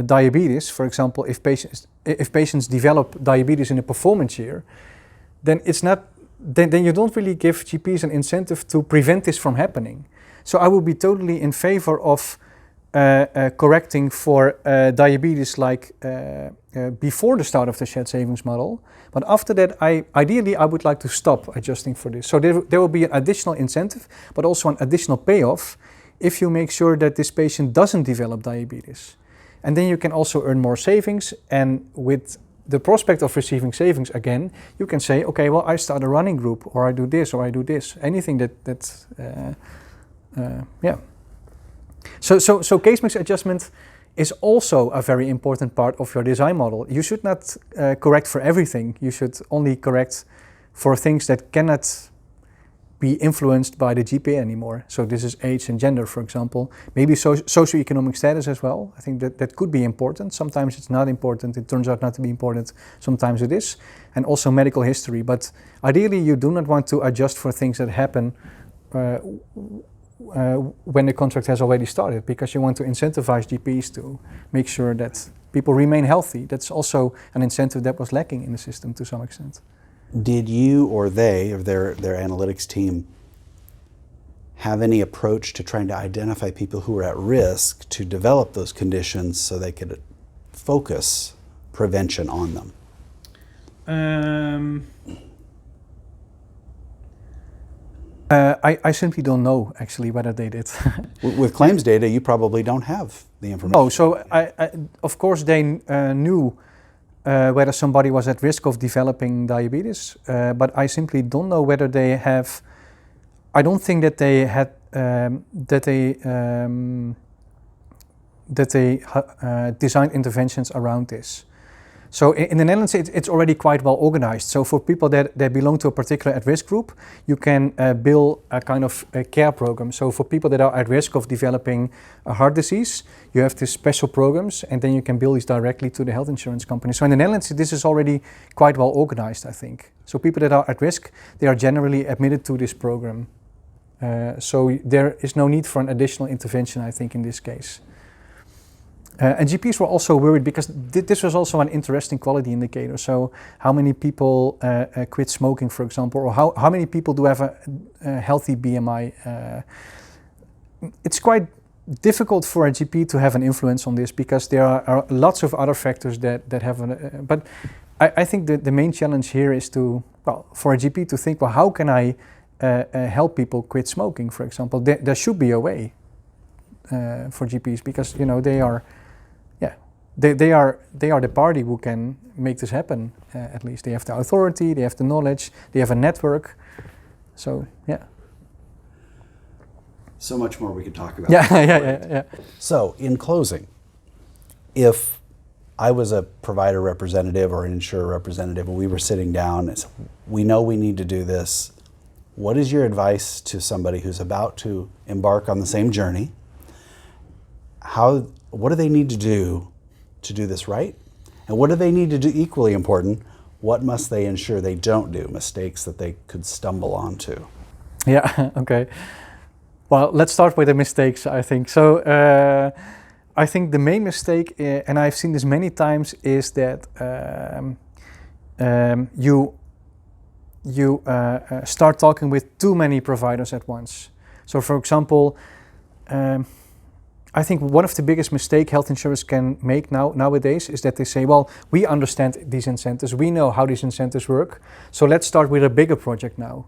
diabetes, for example, if patients develop diabetes in a performance year, then you don't really give GPs an incentive to prevent this from happening. So I would be totally in favor of correcting for diabetes before the start of the shared savings model. But after that, ideally I would like to stop adjusting for this. So there will be an additional incentive, but also an additional payoff if you make sure that this patient doesn't develop diabetes. And then you can also earn more savings, and with the prospect of receiving savings again, you can say, okay, well, I start a running group, or I do this, or I do this. Anything yeah. So case mix adjustment is also a very important part of your design model. You should not correct for everything. You should only correct for things that cannot be influenced by the GPA anymore. So this is age and gender, for example. Maybe socioeconomic status as well. I think that could be important. Sometimes it's not important. It turns out not to be important. Sometimes it is. And also medical history. But ideally, you do not want to adjust for things that happen when the contract has already started, because you want to incentivize GPs to make sure that people remain healthy. That's also an incentive that was lacking in the system to some extent. Did you or they, or their analytics team, have any approach to trying to identify people who are at risk to develop those conditions so they could focus prevention on them? I simply don't know, actually, whether they did. With claims data, you probably don't have the information. Oh, so of course they knew whether somebody was at risk of developing diabetes, but I simply don't know whether they have. I don't think that they had designed interventions around this. So in the Netherlands, it's already quite well organized. So for people that belong to a particular at-risk group, you can build a kind of a care program. So for people that are at risk of developing a heart disease, you have these special programs, and then you can bill these directly to the health insurance company. So in the Netherlands, this is already quite well organized, I think. So people that are at risk, they are generally admitted to this program. So there is no need for an additional intervention, I think, in this case. And GPs were also worried because this was also an interesting quality indicator. So how many people quit smoking, for example, or how many people do have a healthy BMI? It's quite difficult for a GP to have an influence on this because there are lots of other factors that have but I think the main challenge here is for a GP to think, well, how can I help people quit smoking, for example? There should be a way for GPs because, they are they are the party who can make this happen. At least they have the authority, they have the knowledge, they have a network. So so much more we could talk about. Yeah. So in closing, if I was a provider representative or an insurer representative and we were sitting down and said, we know we need to do this, what is your advice to somebody who's about to embark on the same journey? What do they need to do this right? And what do they need to do, equally important, what must they ensure they don't do, mistakes that they could stumble onto? Yeah, okay. Well, let's start with the mistakes, I think. So I think the main mistake, and I've seen this many times, is that you start talking with too many providers at once. So for example, I think one of the biggest mistakes health insurers can make nowadays is that they say, well, we understand these incentives, we know how these incentives work, so let's start with a bigger project now.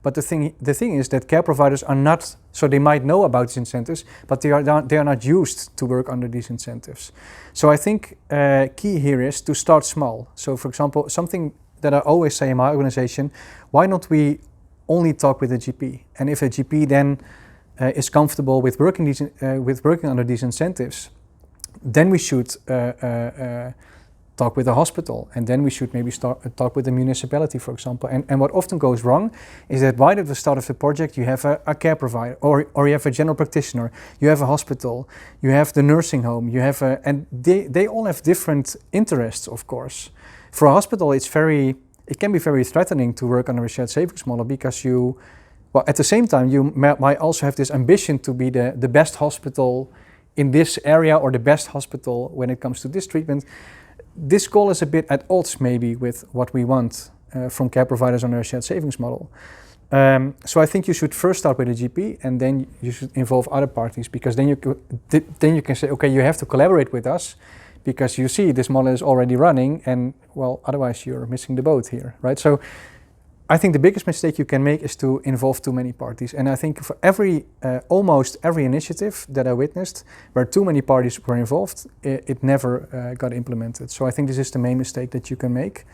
But the thing is that care providers are not, so they might know about these incentives, but they are not used to work under these incentives. So I think key here is to start small. So for example, something that I always say in my organization, why not we only talk with a GP? And if a GP then is comfortable with working under these incentives, then we should talk with a hospital, and then we should maybe talk with the municipality, for example. And what often goes wrong is that right at the start of the project, you have a care provider, or you have a general practitioner, you have a hospital, you have the nursing home, and they all have different interests, of course. For a hospital, it can be very threatening to work under a shared savings model because at the same time, you might also have this ambition to be the best hospital in this area or the best hospital when it comes to this treatment. This goal is a bit at odds maybe with what we want from care providers under a shared savings model. So I think you should first start with a GP and then you should involve other parties, because then you can say, okay, you have to collaborate with us because you see this model is already running, and well, otherwise you're missing the boat here, right? So I think the biggest mistake you can make is to involve too many parties. And I think for almost every initiative that I witnessed where too many parties were involved, it never got implemented. So I think this is the main mistake that you can make.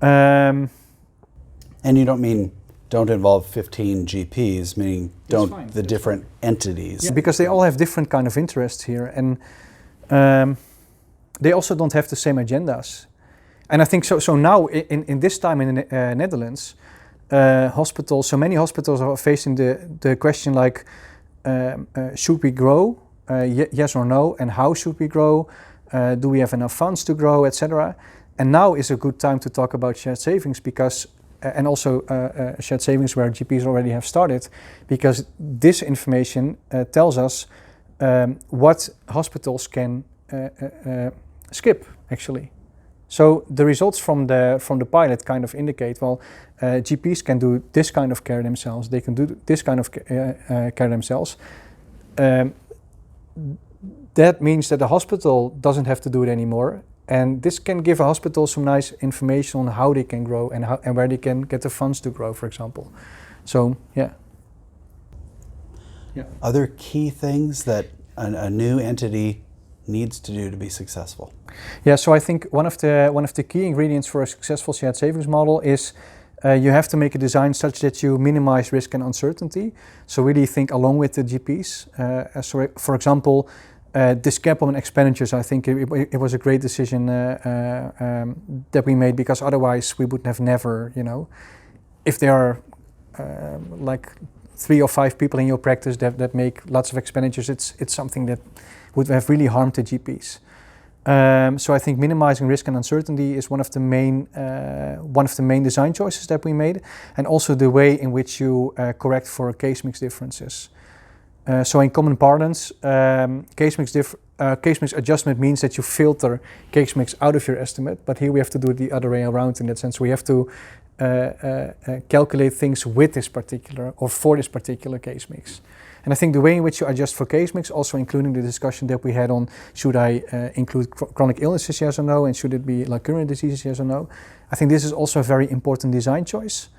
And you don't involve 15 GPs, meaning different entities. Yeah, because they all have different kind of interests here, and they also don't have the same agendas. And I think so now in this time in the Netherlands, so many hospitals are facing the question like, should we grow? Yes or no? And how should we grow? Do we have enough funds to grow, etc.? And now is a good time to talk about shared savings because, and also shared savings where GPs already have started, because this information tells us what hospitals can skip actually. So the results from the pilot kind of indicate, well, GPs can do this kind of care themselves, they can do this kind of care themselves. That means that the hospital doesn't have to do it anymore, and this can give a hospital some nice information on how they can grow and where they can get the funds to grow, for example. So, yeah. Other key things that a new entity needs to do to be successful? Yeah, so I think one of the key ingredients for a successful shared savings model is you have to make a design such that you minimize risk and uncertainty. So really think along with the GPs. So for example, this cap on expenditures, I think it was a great decision that we made, because otherwise we would have never, if there are like 3 or 5 people in your practice that make lots of expenditures, it's something that would have really harmed the GPs. So I think minimizing risk and uncertainty is one of the main design choices that we made, and also the way in which you correct for case mix differences. So in common parlance, case mix adjustment means that you filter case mix out of your estimate, but here we have to do it the other way around. In that sense, we have to calculate things with this particular or for this particular case mix. And I think the way in which you adjust for case mix, also including the discussion that we had on should I include chronic illnesses, yes or no, and should it be like current diseases, yes or no, I think this is also a very important design choice.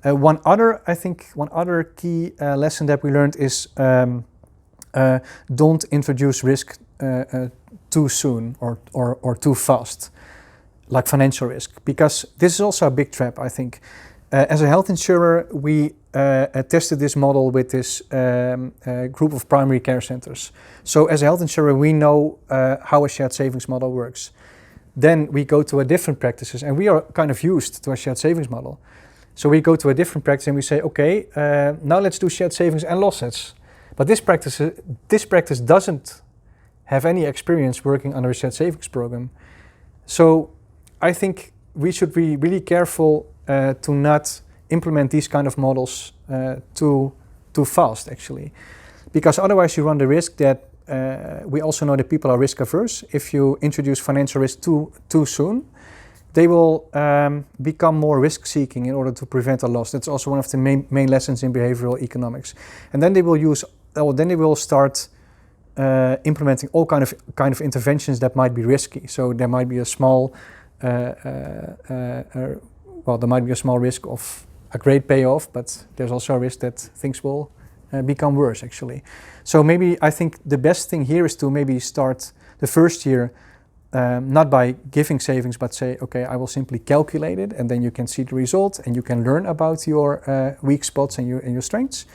One other key lesson that we learned is don't introduce risk too soon or too fast, like financial risk, because this is also a big trap, I think. As a health insurer, we tested this model with this group of primary care centers. So as a health insurer, we know how a shared savings model works. Then we go to a different practices, and we are kind of used to a shared savings model. So we go to a different practice and we say, okay, now let's do shared savings and losses. But this practice doesn't have any experience working under a shared savings program. So I think we should be really careful to not implement these kind of models too fast, actually. Because otherwise you run the risk that we also know that people are risk averse. If you introduce financial risk too soon, they will become more risk-seeking in order to prevent a loss. That's also one of the main lessons in behavioral economics. And then they will start implementing all kind of interventions that might be risky. So there might be a small, risk of a great payoff, but there's also a risk that things will become worse, actually. So maybe I think the best thing here is to maybe start the first year not by giving savings, but say, okay, I will simply calculate it, and then you can see the result, and you can learn about your weak spots and your strengths.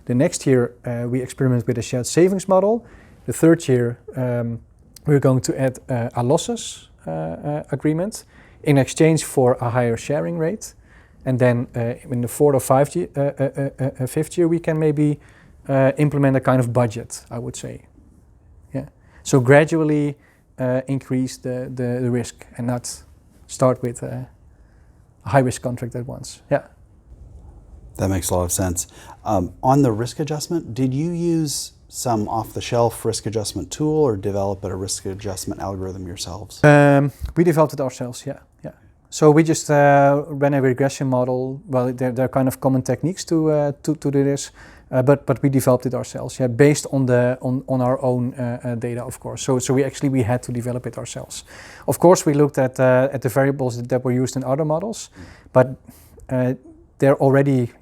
The next year, we experiment with a shared savings model. The third year, we're going to add a losses agreement in exchange for a higher sharing rate. And then in the fifth year, we can maybe implement a kind of budget, I would say. Yeah. So gradually increase the risk and not start with a high risk contract at once. Yeah. That makes a lot of sense. On the risk adjustment, did you use some off-the-shelf risk adjustment tool or develop a risk adjustment algorithm yourselves? We developed it ourselves, yeah. So we just ran a regression model. Well, there are kind of common techniques to do this, but we developed it ourselves, based on our own data, of course. So we had to develop it ourselves. Of course, we looked at the variables that were used in other models, but they're already,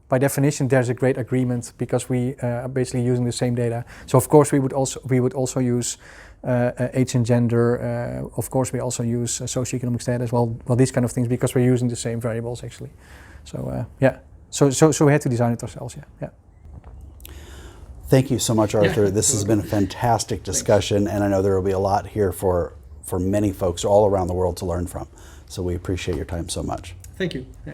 by definition, there's a great agreement because we are basically using the same data. So of course we would also use age and gender. Of course we also use socioeconomic status. Well, these kind of things, because we're using the same variables actually. So So we had to design it ourselves. Yeah. Thank you so much, Arthur. This has been a fantastic discussion, and I know there will be a lot here for many folks all around the world to learn from. So we appreciate your time so much. Thank you. Yeah.